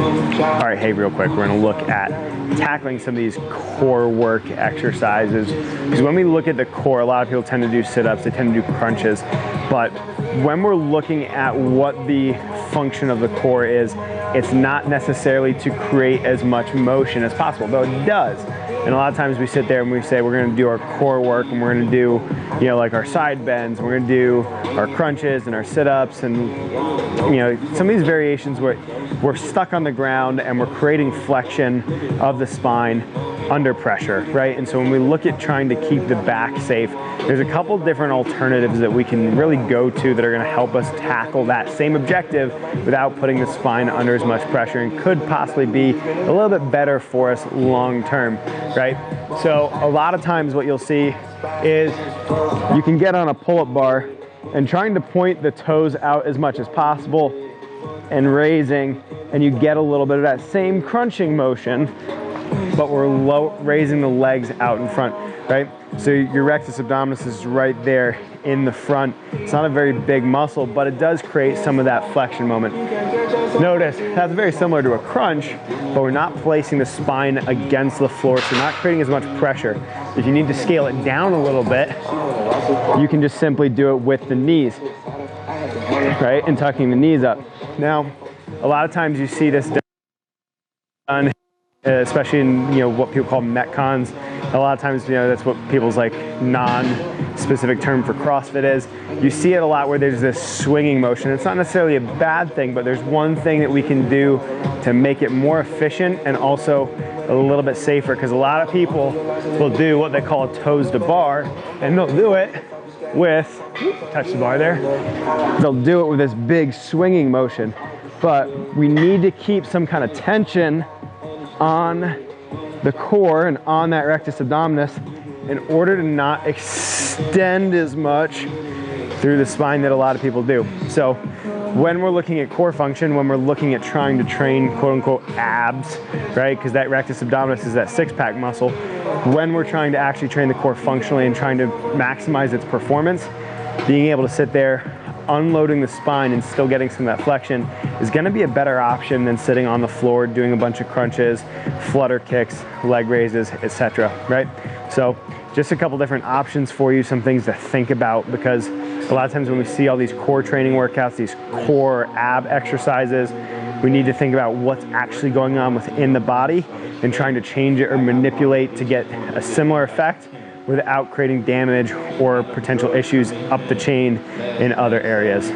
All right, hey, real quick, we're gonna look at tackling some of these core work exercises. Because when we look at the core, a lot of people tend to do sit-ups, they tend to do crunches. But when we're looking at what the function of the core is, it's not necessarily to create as much motion as possible, though it does. And a lot of times we sit there and we say we're gonna do our core work and we're gonna do, you know, like our side bends, we're gonna do our crunches and our sit-ups, and you know, some of these variations where we're stuck on the ground and we're creating flexion of the spine under pressure, right? And so when we look at trying to keep the back safe, there's a couple different alternatives that we can really go to that are gonna help us tackle that same objective without putting the spine under as much pressure, and could possibly be a little bit better for us long term, right? So a lot of times what you'll see is you can get on a pull-up bar and trying to point the toes out as much as possible and raising, and you get a little bit of that same crunching motion, but we're raising the legs out in front, right? So your rectus abdominis is right there in the front. It's not a very big muscle, but it does create some of that flexion moment. Notice that's very similar to a crunch, but we're not placing the spine against the floor, so not creating as much pressure. If you need to scale it down a little bit, you can just simply do it with the knees, right? And tucking the knees up. Now, a lot of times you see this done, especially in, you know, what people call Metcons. A lot of times, you know, that's what people's like non-specific term for CrossFit is. You see it a lot where there's this swinging motion. It's not necessarily a bad thing, but there's one thing that we can do to make it more efficient and also a little bit safer, because a lot of people will do what they call a toes to bar, and they'll do it with, touch the bar there, they'll do it with this big swinging motion. But we need to keep some kind of tension on the core and on that rectus abdominis in order to not extend as much through the spine that a lot of people do. So when we're looking at core function, when we're looking at trying to train quote unquote abs, right? Because that rectus abdominis is that six-pack muscle. When we're trying to actually train the core functionally and trying to maximize its performance, being able to sit there, unloading the spine and still getting some of that flexion is gonna be a better option than sitting on the floor doing a bunch of crunches, flutter kicks, leg raises, etc., right? So just a couple different options for you, some things to think about, because a lot of times when we see all these core training workouts, these core ab exercises, we need to think about what's actually going on within the body and trying to change it or manipulate to get a similar effect without creating damage or potential issues up the chain in other areas.